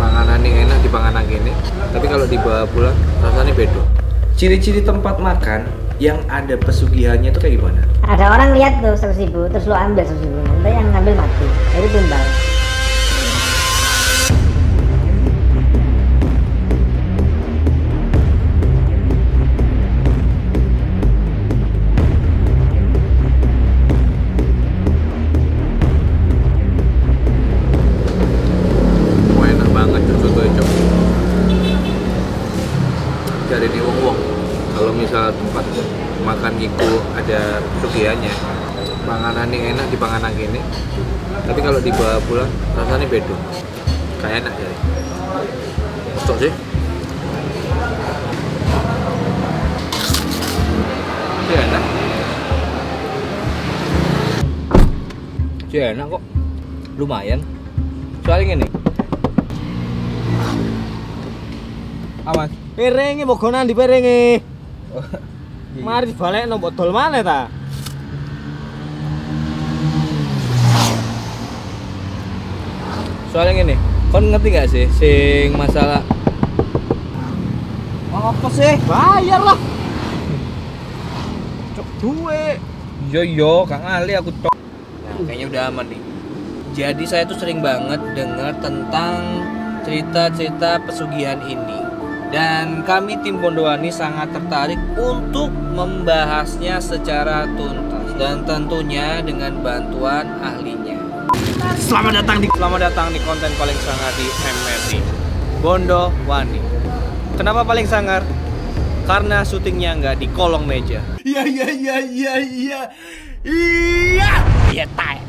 Panganan ini enak dipangan gini, tapi kalau dibawa pulang rasanya beda. Ciri-ciri tempat makan yang ada pesugihannya itu kayak gimana? Ada orang lihat tuh 100.000, terus lo ambil 100.000, nanti yang ngambil mati, jadi timbal. Dari ini wong kalau misal tempat makan itu ada pesugihannya, panganan ini enak dipangan gini, tapi kalau dibawa pulang rasanya beda, kayak enak jadi. Masuk sih, sih enak kok, lumayan. Soalnya gini, awas. Piringe mogonan di piringe. Mari dibalekno mbok dol maneh ta. Soalnya gini, kon ngerti gak sih sing masalah Apa sih? Bayar lah. Cok duwe. yo Kang Ali aku cok. Nah, kayaknya udah aman nih. Jadi saya tuh sering banget dengar tentang cerita-cerita pesugihan ini. Dan kami tim Bondowani sangat tertarik untuk membahasnya secara tuntas dan tentunya dengan bantuan ahlinya. Selamat datang di konten paling sangar di MRT Bondowani. Kenapa paling sangar? Karena syutingnya nggak di kolong meja. Iya. Iya, tay.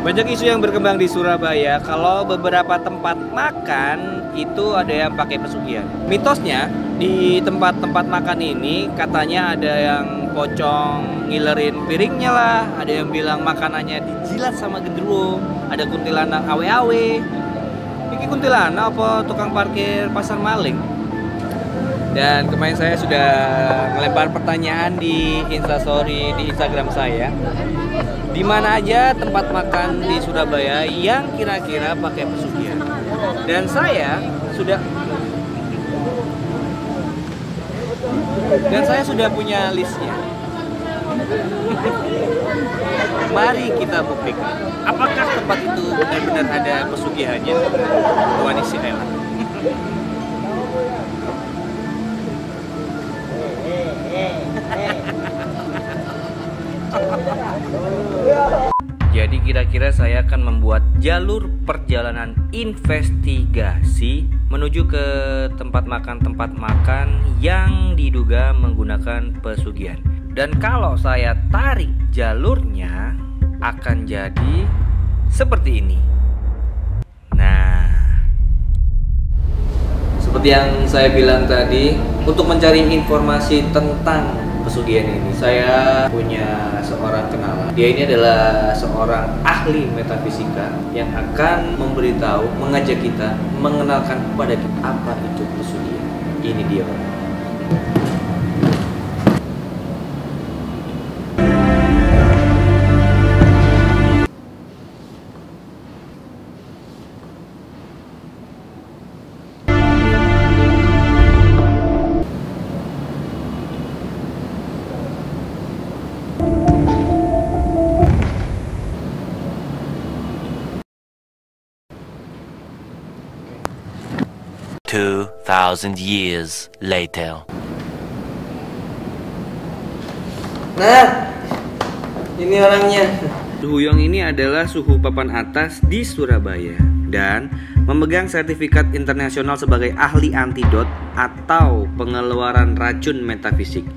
Banyak isu yang berkembang di Surabaya kalau beberapa tempat makan itu ada yang pakai pesugihan. Mitosnya di tempat-tempat makan ini katanya ada yang pocong ngilerin piringnya lah, ada yang bilang makanannya dijilat sama genderuwo, ada kuntilanak awe-awe. Iki kuntilanak apa tukang parkir pasar maling? Dan kemarin saya sudah ngelempar pertanyaan di Instastory di Instagram saya. Di mana aja tempat makan di Surabaya yang kira-kira pakai pesugihan. Dan saya sudah punya listnya. Mari kita buktikan apakah tempat itu benar-benar ada pesugihannya. Tuan isi Ella. Jadi kira-kira saya akan membuat jalur perjalanan investigasi menuju ke tempat makan yang diduga menggunakan pesugihan. Dan kalau saya tarik jalurnya akan jadi seperti ini. Nah, seperti yang saya bilang tadi, untuk mencari informasi tentang pesugihan ini, saya punya seorang kenalan. Dia ini adalah seorang ahli metafisika yang akan memberitahu, mengajak kita, mengenalkan kepada kita apa itu pesugihan. Ini dia. 2,000 years later. Nah, ini orangnya. Suhu Huyong ini adalah suhu papan atas di Surabaya dan memegang sertifikat internasional sebagai ahli antidot atau pengeluaran racun metafisik.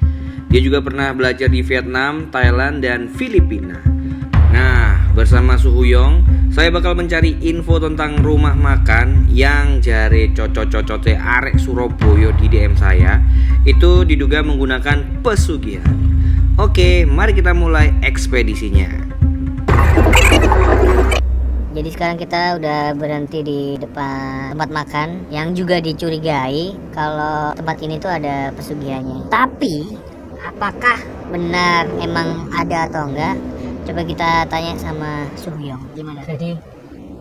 Dia juga pernah belajar di Vietnam, Thailand, dan Filipina. Nah, bersama Suhuyong. Saya bakal mencari info tentang rumah makan yang jare cocok-cocote arek Surabaya di DM saya. Itu diduga menggunakan pesugihan. Oke, mari kita mulai ekspedisinya. Jadi sekarang kita udah berhenti di depan tempat makan yang juga dicurigai kalau tempat ini tuh ada pesugihannya. Tapi apakah benar emang ada atau enggak? Coba kita tanya sama Suhuyong. Gimana? Jadi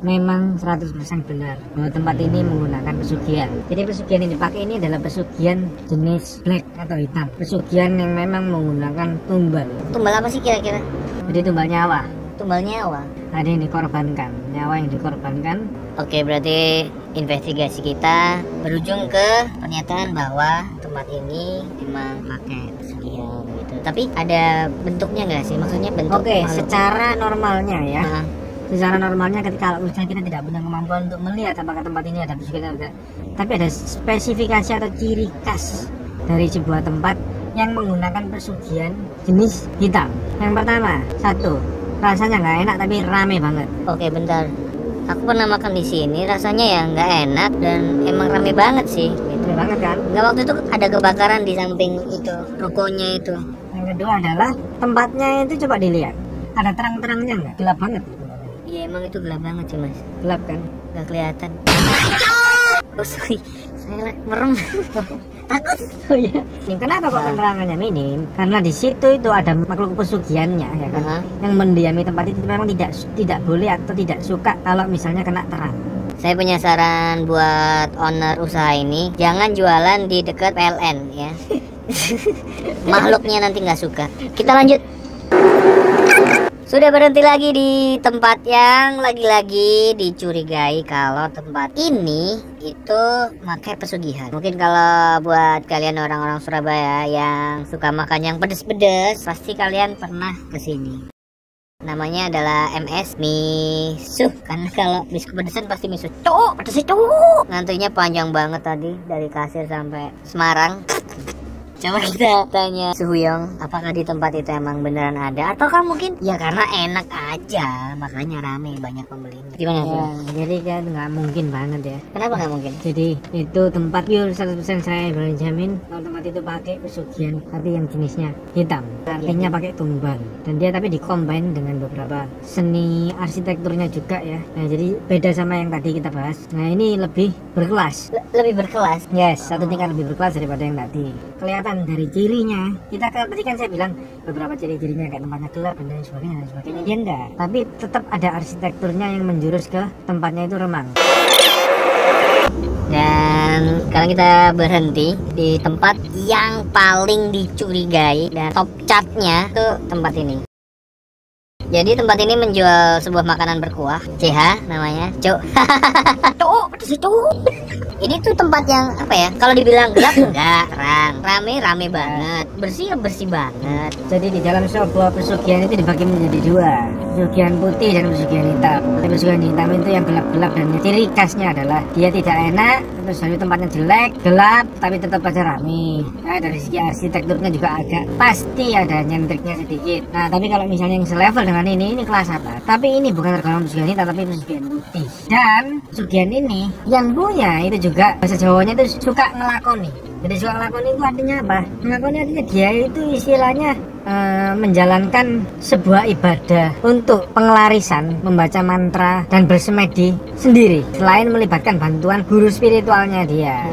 memang 100% benar bahwa tempat ini menggunakan pesugihan. Jadi pesugihan yang dipakai ini adalah pesugihan jenis black atau hitam. Pesugihan yang memang menggunakan tumbal. Tumbal apa sih kira-kira? Jadi tumbal nyawa. Tumbal nyawa. Ada yang dikorbankan, nyawa yang dikorbankan. Oke, berarti investigasi kita berujung ke pernyataan bahwa tempat ini memang pakai pesugihan gitu. Tapi ada bentuknya nggak sih? Maksudnya bentuk? Oke, secara normalnya ya. Nah, Secara normalnya ketika misalnya kita tidak punya kemampuan untuk melihat apakah tempat ini ada pesugihan atau tidak, tapi ada spesifikasi atau ciri khas dari sebuah tempat yang menggunakan pesugihan jenis hitam. Yang pertama, satu, rasanya nggak enak tapi rame banget. oke, bentar. Aku pernah makan di sini, rasanya ya nggak enak dan emang rame banget sih. Gitu. Rame banget kan? Nggak, waktu itu ada kebakaran di samping itu, rukonya itu. Yang kedua adalah tempatnya itu coba dilihat. Ada terang-terangnya nggak? Gelap banget. Iya, emang itu gelap banget sih, Mas. Gelap kan? Nggak kelihatan. Oh, sorry. Saya merem. Takut. Oh iya. Kenapa kok penerangannya minim? Karena di situ itu ada makhluk pesugihannya ya kan. Yang mendiami tempat itu memang tidak boleh atau tidak suka kalau misalnya kena terang. Saya punya saran buat owner usaha ini, jangan jualan di dekat PLN ya. Makhluknya nanti nggak suka. Kita lanjut. Sudah berhenti lagi di tempat yang lagi-lagi dicurigai kalau tempat ini itu pakai pesugihan. Mungkin kalau buat kalian orang-orang Surabaya yang suka makan yang pedes-pedes, pasti kalian pernah kesini. Namanya adalah MS Misuh. Karena kalau bis kepedesan pasti misuh. Cuk, pedesnya cuk. Ngantrinya panjang banget tadi dari kasir sampai Semarang. Coba kita tanya Suhuyong, apakah di tempat itu emang beneran ada, atau kan mungkin ya karena enak aja makanya rame, banyak pembelinya. Gimana Ya, sih? jadi kan nggak mungkin banget ya. Kenapa nggak mungkin? Jadi itu tempat pure 100% saya berani jamin kalau tempat itu pakai pesugihan tapi yang jenisnya hitam. Artinya pakai tumbal. Dan dia tapi dikombin dengan beberapa seni arsitekturnya juga ya. Nah, jadi beda sama yang tadi kita bahas. Nah, ini lebih berkelas. Lebih berkelas. Yes, satu tingkat lebih berkelas daripada yang tadi. Kelihatan dari cirinya. Kita tadi kan saya bilang beberapa ciri-cirinya kayak tempatnya gelap dan lain sebagainya. Dia enggak. Tapi tetap ada arsitekturnya yang menjurus ke tempatnya itu remang. Dan sekarang kita berhenti di tempat yang paling dicurigai dan top chartnya itu tempat ini. Jadi tempat ini menjual sebuah makanan berkuah, CH namanya, Cuk. Cuk, pedes Cuk. Ini tuh tempat yang apa ya? Kalau dibilang gelap enggak, terang, rame banget, bersih banget. Jadi di dalam sebuah pesugihan itu dibagi menjadi dua, pesugihan putih dan pesugihan hitam. Pesugihan hitam itu yang gelap-gelap dan ciri khasnya adalah dia tidak enak, terus dari tempatnya jelek, gelap, tapi tetap aja rame. Nah, dari segi arsitekturnya juga agak pasti ada nyentriknya sedikit. Nah, tapi kalau misalnya yang selevel dengan ini kelas apa? Tapi ini bukan tergolong pesugihan hitam, tapi pesugihan putih. Dan pesugihan ini yang punya itu juga bahasa Jawanya itu suka ngelakoni. Jadi suka ngelakoni itu artinya apa? Ngelakoni artinya dia itu istilahnya menjalankan sebuah ibadah untuk pengelarisan, membaca mantra dan bersemedi sendiri selain melibatkan bantuan guru spiritualnya dia.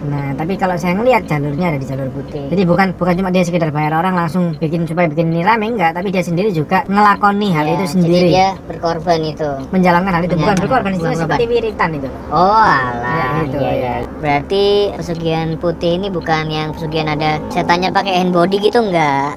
Nah, tapi kalau saya ngelihat jalurnya ada di jalur putih. Jadi bukan cuma dia sekedar bayar orang langsung supaya bikin ini rame, enggak, tapi dia sendiri juga ngelakoni hal itu sendiri. Jadi dia berkorban itu. Menjalankan hal itu, bukan berkorban, itu seperti wiritan itu. Oh alah, Ya, gitu, iya. ya. Berarti pesugihan putih ini bukan yang pesugihan ada setannya pakai hand body gitu, enggak?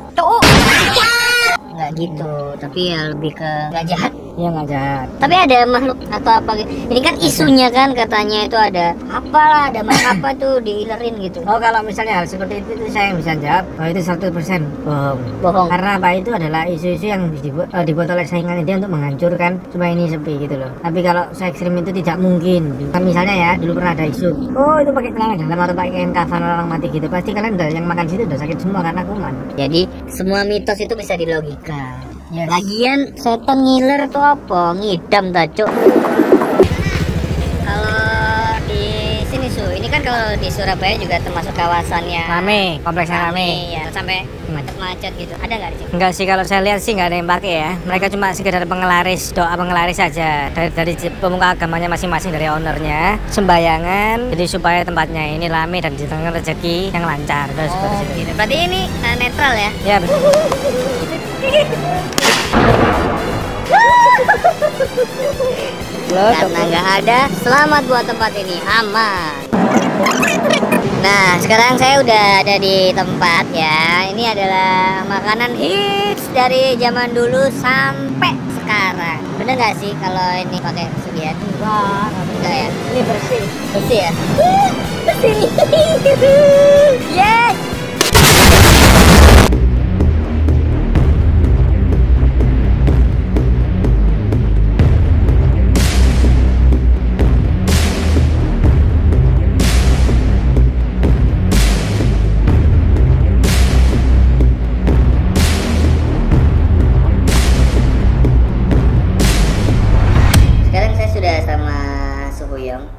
Enggak gitu, tapi ya lebih ke nggak jahat. Iya, nggak jahat. Tapi ada makhluk atau apa gitu. Ini kan isunya kan katanya itu ada apalah, ada makhluk apa tuh diilerin gitu. Oh, kalau misalnya hal seperti itu saya yang bisa jawab bahwa itu 100% bohong. Bohong. Karena apa, itu adalah isu-isu yang dibuat oleh saingannya dia untuk menghancurkan supaya ini sepi gitu loh. Tapi kalau se ekstrim itu tidak mungkin. Kan misalnya ya, dulu pernah ada isu, oh itu pakai celana dalam atau pakai kain kafan orang mati gitu. Pasti kalian udah yang makan situ udah sakit semua karena kuman. Jadi semua mitos itu bisa dilogika. Yes. Lagian setan ngiler tuh apa? Ngidam ta, Cuk. Kalau di sini ini kan kalau di Surabaya juga termasuk kawasannya Rame, kompleksnya rame. ya, sampai macet-macet gitu. Ada nggak di sini? Enggak sih, kalau saya lihat sih nggak ada yang pakai ya. Mereka cuma sekedar pengelaris, doa pengelaris saja dari pemuka agamanya masing-masing, dari ownernya, sembayangan. Jadi supaya tempatnya ini rame dan ditengah rezeki yang lancar. Terus seperti itu. Gitu. Berarti ini netral ya? Ya betul. Karena nggak ada, selamat buat tempat ini, aman. Nah, sekarang saya udah ada di tempat ya. Ini adalah makanan hits dari zaman dulu sampai sekarang. Bener nggak sih kalau ini pakai pesugihan? Enggak ya? Ini bersih. Bersih ya? Bersih. Yes.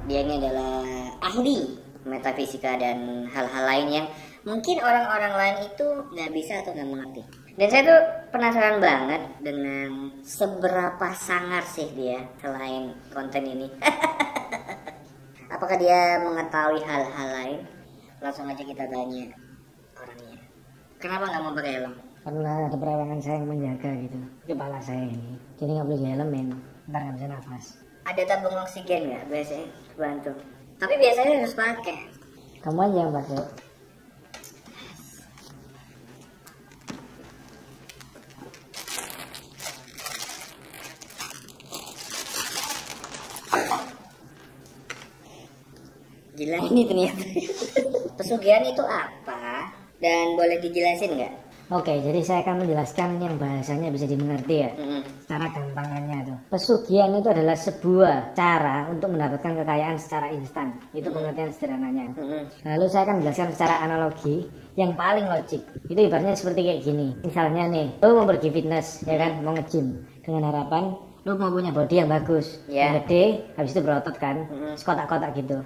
Dia ini adalah ahli metafisika dan hal-hal lain yang mungkin orang-orang lain itu nggak bisa atau nggak mengerti. Dan saya tuh penasaran banget dengan seberapa sangar sih dia selain konten ini. Apakah dia mengetahui hal-hal lain? Langsung aja kita tanya orangnya. Kenapa nggak mau pakai helm? Karena ada perawangan saya yang menjaga gitu. Kepala saya ini. Jadi nggak boleh dihelmin. Ntar nggak bisa nafas. Ada tabung oksigen nggak biasanya bantu? Tapi biasanya harus pakai. Kamu aja yang pakai. Gila ini ternyata. Pesugihan itu apa? Dan boleh dijelasin nggak? Oke, jadi saya akan menjelaskan yang bahasanya bisa dimengerti ya. Cara gampangannya tuh. Pesugihan itu adalah sebuah cara untuk mendapatkan kekayaan secara instan. Itu pengertian sederhananya. Lalu saya akan menjelaskan secara analogi yang paling logik. Itu ibaratnya seperti kayak gini. Misalnya nih, lo mau pergi fitness, ya kan, mau nge-gym dengan harapan lo mau punya body yang bagus, yang gede, habis itu berotot kan, sekotak-kotak gitu.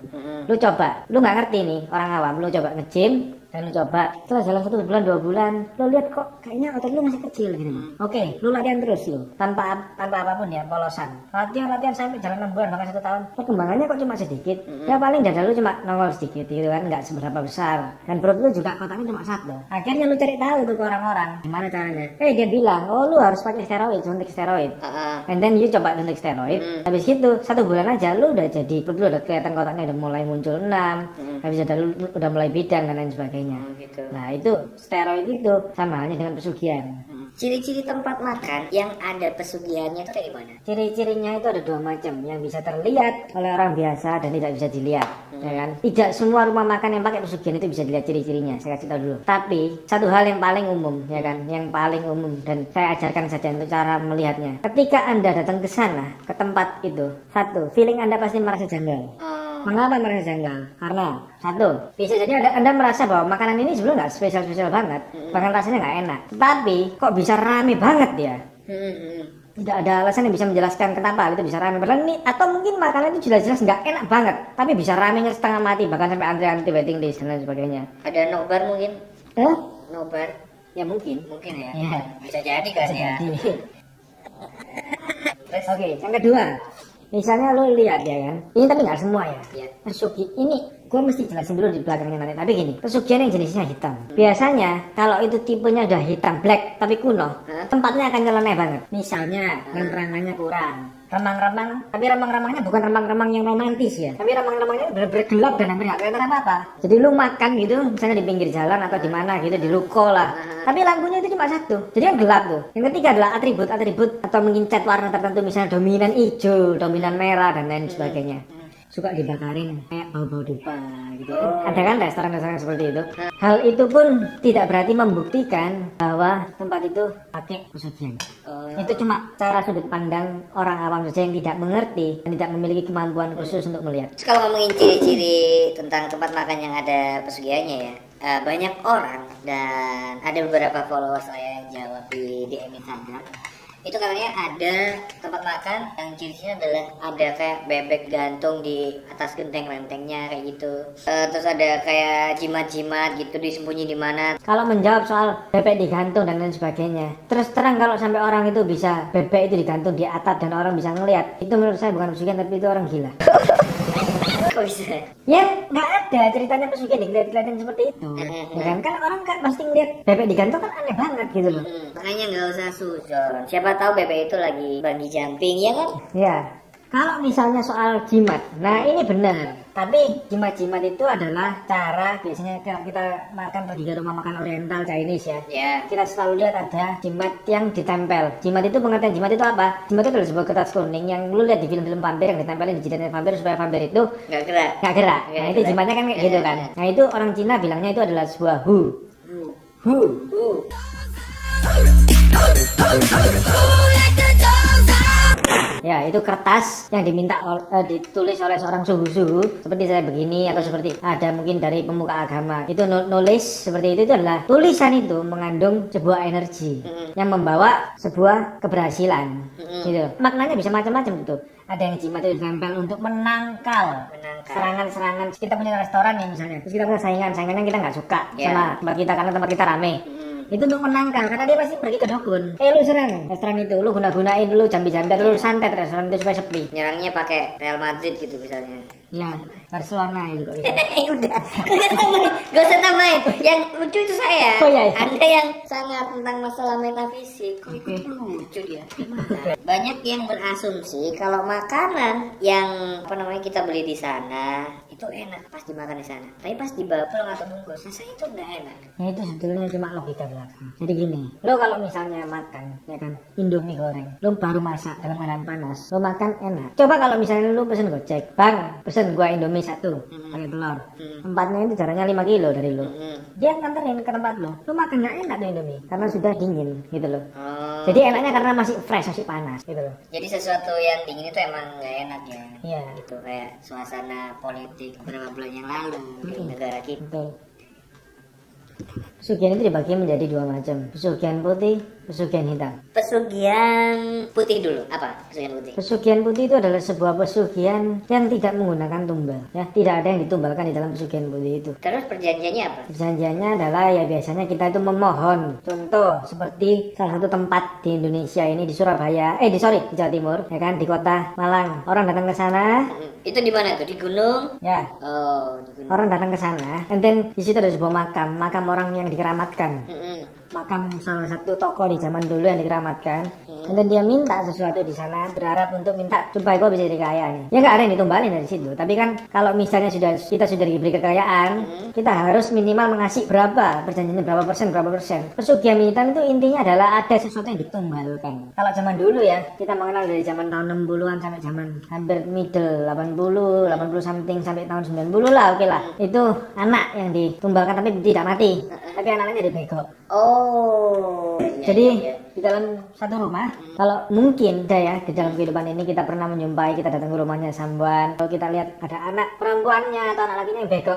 Lu coba, lu nggak ngerti nih orang awam, lu coba nge-gym dan lu coba setelah jalan 1 bulan 2 bulan, lu lihat kok kayaknya otot lu masih kecil gitu. Oke, lu latihan terus lu, tanpa apapun ya, polosan. Latihan sampai jalan 6 bulan bahkan 1 tahun, perkembangannya kok cuma sedikit. Ya paling dada lu cuma nongol sedikit gitu kan, nggak seberapa besar. Dan perut lu juga kotaknya cuma 1. Akhirnya lu cari tahu tuh ke orang-orang, gimana caranya. Dia bilang, oh lu harus pakai steroid, suntik steroid. And then you coba suntik steroid, habis itu 1 bulan aja lu udah jadi, perut lu udah kelihatan kotaknya udah mulai muncul 6, habis itu lu udah mulai bidang dan lain sebagainya. Gitu. Nah itu steroid itu sama halnya dengan pesugihan. Ciri-ciri tempat makan yang ada pesugihannya itu kayak gimana? Ciri-cirinya itu ada 2 macam, yang bisa terlihat oleh orang biasa dan tidak bisa dilihat, ya kan? Tidak semua rumah makan yang pakai pesugihan itu bisa dilihat ciri-cirinya. Saya kasih tahu dulu. Tapi satu hal yang paling umum, ya kan? Yang paling umum dan saya ajarkan saja untuk cara melihatnya. Ketika Anda datang ke sana, ke tempat itu, satu, feeling Anda pasti merasa janggal. Mengapa merasa janggal? Karena satu, bisa jadi anda merasa bahwa makanan ini sebenarnya nggak spesial banget, bahkan rasanya nggak enak. Tapi kok bisa rame banget ya? Tidak ada alasan yang bisa menjelaskan kenapa itu bisa rame. Padahal ini, atau mungkin makanan itu jelas-jelas nggak enak banget, tapi bisa ramenya setengah mati, bahkan sampai antrian waiting list dan lain sebagainya. Ada nobar mungkin? Nobar? Ya mungkin. Mungkin ya. Bisa jadi kan ya. Oke, yang kedua. Misalnya lo lihat ya kan, ini tapi nggak semua ya. Pesugihan ini, gue mesti jelasin dulu di belakangnya nanti. Tapi gini, pesugihan yang jenisnya hitam. Biasanya kalau itu tipenya udah hitam black tapi kuno, tempatnya akan nyeleneh banget. Misalnya penerangannya kurang, remang-remang, tapi remang-remangnya bukan remang-remang yang romantis ya, tapi remang-remangnya bener-bener gelap dan hampir nggak kelihatan apa-apa. Jadi lu makan gitu, misalnya di pinggir jalan atau di mana gitu, di ruko lah, tapi lampunya itu cuma 1, jadi yang gelap tuh. Yang ketiga adalah atribut atau mungkin cat warna tertentu, misalnya dominan hijau, dominan merah dan lain sebagainya. Suka dibakarin kayak bau-bau dupa gitu. Ada kan restoran-restoran seperti itu. Hal itu pun tidak berarti membuktikan bahwa tempat itu pakai pesugihan. Itu cuma cara sudut pandang orang awam saja yang tidak mengerti dan tidak memiliki kemampuan khusus untuk melihat. Terus kalau ngomongin ciri-ciri tentang tempat makan yang ada pesugihannya ya, banyak orang dan ada beberapa followers saya yang jawab di DM Instagram. Itu katanya ada tempat makan yang ciri-cirinya adalah ada kayak bebek gantung di atas genteng rentengnya kayak gitu. Terus ada kayak jimat-jimat gitu disembunyi di mana. Kalau menjawab soal bebek digantung dan lain sebagainya, terus terang kalau sampai orang itu bisa bebek itu digantung di atap dan orang bisa ngelihat, itu menurut saya bukan pesugihan tapi itu orang gila. Kok bisa? Ya nggak ada ceritanya pesugihan dilihat-lihatin seperti itu. Ya kan orang kan pasti ngeliat bebek digantung kan aneh banget gitu loh. Makanya nggak usah sujon. Siapa tahu bebek itu lagi bungee jumping ya kan? Ya. Kalau misalnya soal jimat, nah ini benar. Tapi jimat-jimat itu adalah cara biasanya kalau kita makan atau di rumah makan Oriental Chinese ya. Ya. Kita selalu lihat ada jimat yang ditempel. Jimat itu pengertian jimat itu apa? Jimat itu adalah sebuah kertas kuning yang lu lihat di film-film vampir yang ditempelin di jidatnya vampir supaya vampir itu Nggak gerak. nggak gerak. Nah itu jimatnya kan kayak gitu kan. Nah itu orang Cina bilangnya itu adalah sebuah hu. Ya itu kertas yang diminta ditulis oleh seorang suhu-suhu seperti saya begini atau seperti ada mungkin dari pemuka agama itu nulis seperti itu adalah tulisan itu mengandung sebuah energi yang membawa sebuah keberhasilan gitu. Maknanya bisa macam-macam gitu. Ada yang jimat itu ditempel untuk menangkal serangan-serangan. Kita punya restoran nih misalnya, terus kita punya saingan yang kita nggak suka sama tempat kita karena tempat kita rame. Itu untuk menangkal karena dia pasti pergi ke dukun. Lu serang restoran itu, lu guna-gunain dulu jambi-jambi, lu santet restoran itu supaya sepi. Nyerangnya pakai Real Madrid gitu misalnya. Ya, Barcelona itu kok bisa. Udah, gak usah tambahin. Yang lucu itu saya. Oh, iya. Anda yang sangat tentang masalah metafisik. Kok ikut lucu dia? Gimana? Banyak yang berasumsi kalau makanan yang kita beli di sana itu enak pas dimakan di sana. Tapi pas dibawa pulang atau bungkus, rasanya itu nggak enak. Ya itu sebetulnya cuma logika belaka. Jadi gini, lo kalau misalnya makan, ya kan, Indomie goreng, lo baru masak dalam keadaan panas, lo makan enak. Coba kalau misalnya lo pesen Gojek, bang, pesen gua Indomie 1 pakai telur, tempatnya itu jaraknya 5 kilo dari lo, dia nganterin ke tempat lo makan nggak enak tuh Indomie karena sudah dingin gitu loh. Jadi enaknya karena masih fresh, masih panas gitu loh. Jadi sesuatu yang dingin itu emang nggak enak ya. Iya. Gitu kayak suasana politik beberapa bulan yang lalu di negara kita. Betul. Pesugihan itu dibagi menjadi dua macam, pesugihan putih, pesugihan hitam. Pesugihan putih dulu, apa pesugihan putih? Pesugihan putih itu adalah sebuah pesugihan yang tidak menggunakan tumbal, ya, tidak ada yang ditumbalkan di dalam pesugihan putih itu. Terus perjanjiannya apa? Perjanjiannya adalah ya biasanya kita itu memohon. Contoh seperti salah satu tempat di Indonesia ini di Surabaya, di Jawa Timur, ya kan, di kota Malang. Orang datang ke sana. Itu di mana tuh? Di gunung? Ya. Oh, di gunung. Orang datang ke sana, and then di situ ada sebuah makam orang yang dikeramatkan. Makam salah satu tokoh di zaman dulu yang dikeramatkan. Dan dia minta sesuatu di sana, berharap untuk minta supaya gue bisa jadi kaya nih. Ya nggak ada yang ditumbalin dari situ. Tapi kan kalau misalnya kita sudah diberi kekayaan, kita harus minimal mengasih berapa, perjanjiannya berapa persen. Pesugihan hitam itu intinya adalah ada sesuatu yang ditumbalkan. Kalau zaman dulu ya, kita mengenal dari zaman tahun 60-an sampai zaman hampir middle 80 something sampai tahun 90 lah, oke lah. Itu anak yang ditumbalkan tapi tidak mati. Tapi anaknya jadi bego. Oh. Jadi di dalam satu rumah, kalau mungkin ya di dalam kehidupan ini kita pernah menjumpai, kita datang ke rumahnya sambuan, kalau kita lihat ada anak perempuannya atau anak lakinya yang bego,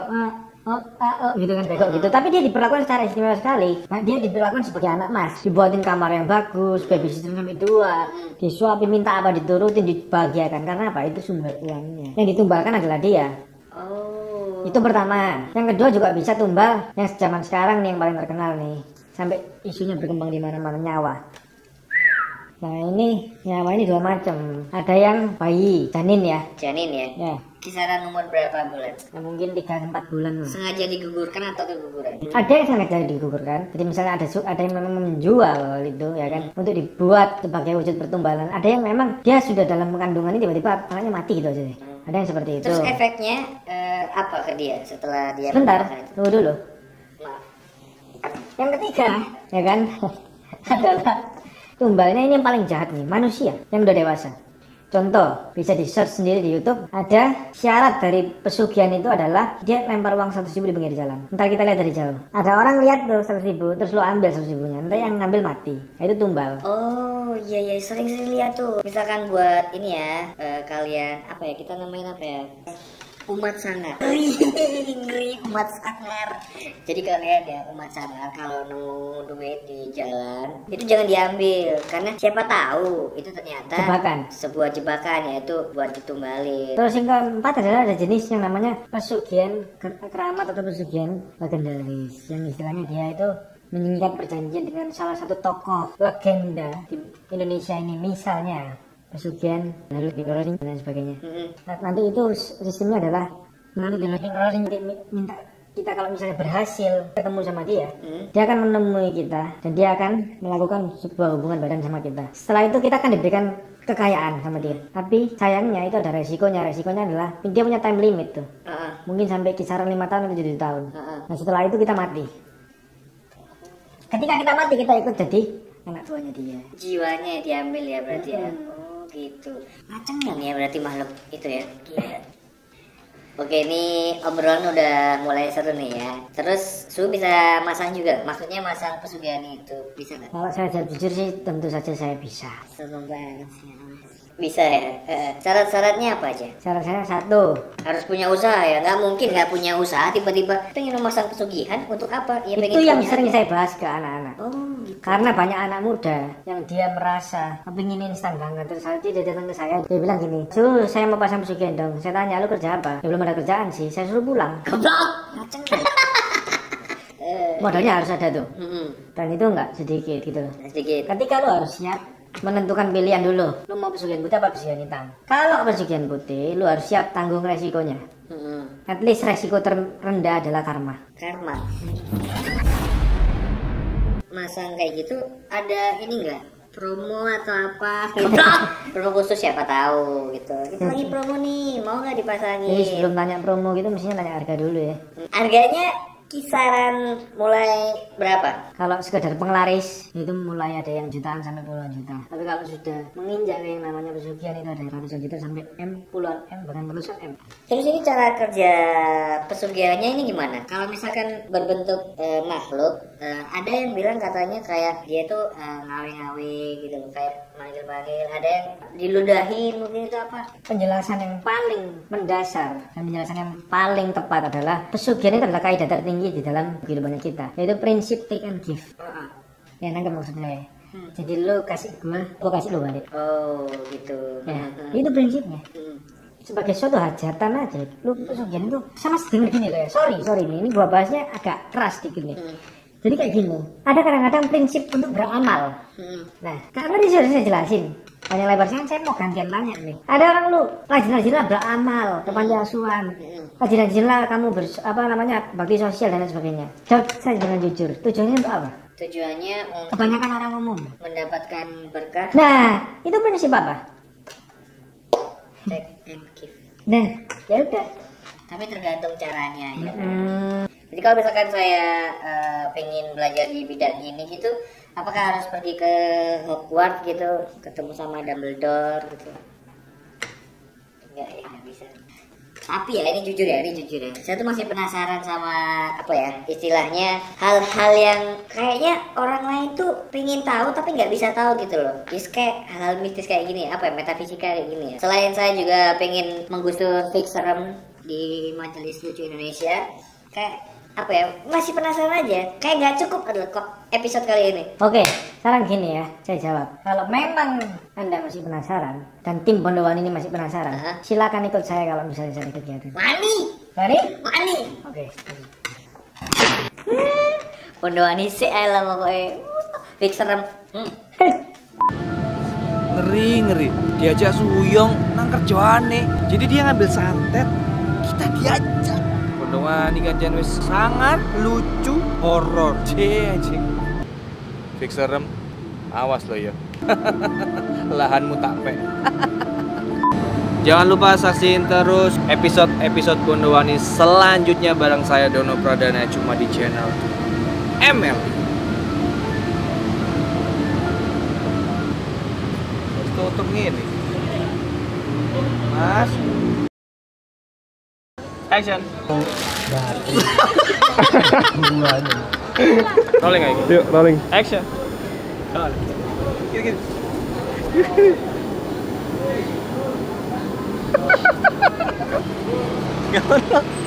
gitu kan, bego gitu. Tapi dia diperlakukan secara istimewa sekali. Nah, dia diperlakukan sebagai anak mas, dibuatin kamar yang bagus, babysitter sampai 2, disuapin, minta apa diturutin, dibahagiakan. Karena apa? Itu sumber uangnya. Yang ditumbalkan adalah dia. Oh. Itu pertama. Yang kedua juga bisa tumbal yang zaman sekarang nih yang paling terkenal nih. Sampai isunya berkembang di mana-mana, nyawa. Nah ini nyawa ini dua macam. Ada yang bayi, janin ya. Janin ya. Ya. Kisaran umur berapa bulan? Nah, mungkin 3-4 bulan lah. Sengaja digugurkan atau keguguran? Ada yang sengaja digugurkan. Jadi misalnya ada yang memang menjual itu ya kan, untuk dibuat sebagai wujud pertumbalan. Ada yang memang dia sudah dalam kandungan ini tiba-tiba anaknya mati gitu aja deh. Ada yang seperti itu. Terus efeknya apa ke dia setelah dia Sebentar, melakukan itu? tunggu dulu. Yang ketiga, ya kan, adalah tumbalnya ini yang paling jahat nih, manusia yang udah dewasa. Contoh, bisa di search sendiri di YouTube, ada syarat dari pesugihan itu adalah dia lempar uang 100.000 di pinggir jalan. Ntar kita lihat dari jauh. Ada orang lihat tuh 100.000, terus lo ambil 100.000-nya, ntar yang ngambil mati. Nah, itu tumbal. Oh iya sering lihat tuh. Misalkan buat ini ya, kalian apa ya, kita namain apa ya? umat sangar. Ngeri, umat sangar. Jadi kalian ya umat sangar kalau nemu duit di jalan itu jangan diambil karena siapa tahu itu ternyata Jebakan. sebuah jebakan, yaitu buat ditumbalin. Terus yang keempat adalah ada jenis yang namanya pesugihan keramat atau pesugihan legendaris, yang istilahnya dia itu mengikat perjanjian dengan salah satu tokoh legenda di Indonesia ini, misalnya pesugihan lalu di rolling dan sebagainya. Nah, nanti itu sistemnya adalah melalui rolling minta kita kalau misalnya berhasil ketemu sama dia, dia akan menemui kita dan dia akan melakukan sebuah hubungan badan sama kita. Setelah itu kita akan diberikan kekayaan sama dia. Tapi sayangnya itu ada resikonya. Resikonya adalah dia punya time limit tuh. Mungkin sampai kisaran 5 tahun atau 7 tahun. Nah setelah itu kita mati. Ketika kita mati kita ikut jadi anak tuanya dia. Jiwanya diambil ya berarti ya. Oh gitu. Macam ya berarti makhluk itu ya. Gila. Oke, ini obrolan udah mulai seru nih ya. Terus Su bisa masang juga, maksudnya masang pesugihan itu bisa nggak? Kalau saya jawab jujur sih tentu saja saya bisa. Seneng banget sih. Bisa ya. Syarat-syaratnya apa aja? Syarat saya satu, Harus punya usaha ya. Nggak mungkin nggak punya usaha tiba-tiba pengen memasang pesugihan untuk apa? Ya itu pengen yang punya sering aja. saya bahas ke anak-anak. Oh gitu. Karena banyak anak muda yang dia merasa kepingin instan banget, terus dia datang ke saya, dia bilang gini, Su, saya mau pasang pesugihan dong. Saya tanya, lu kerja apa? Ya belum ada kerjaan sih, saya suruh pulang. Macam. Modalnya harus ada tuh, Hmm, dan itu enggak sedikit gitu loh. sedikit. Ketika lu harus siap menentukan pilihan dulu, lu mau pesugihan putih apa pesugihan hitam. Kalau pesugihan putih, lu harus siap tanggung resikonya. At least resiko terendah adalah karma. Karma. Masang kayak gitu ada ini enggak? Promo atau apa? Promo khusus siapa tahu gitu. Kita lagi promo nih, mau nggak dipasangin? Jadi sebelum tanya promo gitu, mestinya tanya harga dulu ya. Harganya kisaran mulai berapa? Kalau sekedar penglaris itu mulai ada yang jutaan sampai puluhan juta. Tapi kalau sudah menginjak yang namanya pesugihan itu ada ratusan juta sampai puluhan bahkan ratusan M. Terus ini cara kerja pesugihannya ini gimana? Kalau misalkan berbentuk makhluk, ada yang bilang katanya kayak dia tuh ngawe-ngawe gitu loh, kayak manggil-manggil. Ada yang diludahin mungkin itu apa? Penjelasan yang paling mendasar dan penjelasan yang paling tepat adalah pesugihan itu adalah kaidah tertinggi di dalam kehidupan kita, yaitu prinsip take and give. Ya nangkep maksudnya ya. Jadi lo kasih gua kasih lo balik. Oh gitu. Ya, itu prinsipnya. Sebagai suatu hajatan aja, lu pesugihan itu sama dengan gini loh ya. Sorry nih, ini gua bahasnya agak keras dikit nih. Jadi kayak gini, ada kadang-kadang prinsip untuk beramal. Nah, karena ini sudah saya jelasin panjang lebar, saya mau gantian tanya nih. Ada orang lu rajin-rajinlah beramal ke panti asuhan, rajin-rajinlah kamu bakti sosial dan lain sebagainya. Jawab saya dengan jujur, tujuannya untuk apa? Tujuannya untuk Kebanyakan orang umum. mendapatkan berkah. Nah, itu prinsip apa? Take and give. Nah, ya udah. Tapi tergantung caranya ya. Jadi kalau misalkan saya pengen belajar di bidang ini gitu, apakah harus pergi ke Hogwarts gitu, ketemu sama Dumbledore gitu? Enggak ya, nggak bisa. Tapi ya ini jujur ya. Saya tuh masih penasaran sama apa ya istilahnya hal-hal yang kayaknya orang lain tuh pengen tahu tapi nggak bisa tahu gitu loh. Just kayak hal-hal mistis kayak gini, apa ya, metafisika kayak gini ya. Selain saya juga pengen menggusur fix serem di Majelis Lucu Indonesia, kayak apa ya, masih penasaran aja, kayak nggak cukup adalah kok episode kali ini. Oke, sekarang gini ya, saya jawab. Kalau memang Anda masih penasaran dan tim Bondowan ini masih penasaran, silakan ikut saya kalau misalnya saya kegiatan. Mani. Oke. Pondowani sih lah pokoknya fix serem. Ngeri diajak suyong nang kerjaane, jadi dia ngambil santet, kita diajak. Pondowani kan jan wis sangat lucu, horor anjing. Fix serem, awas lo ya. Lahanmu tak pe. Jangan lupa saksiin terus episode Pondowani selanjutnya bareng saya Dono Pradana cuma di channel ML. Tutup gini. Mas. Action. Rolling aja. Yuk, rolling. Action. Gini. Gak ono.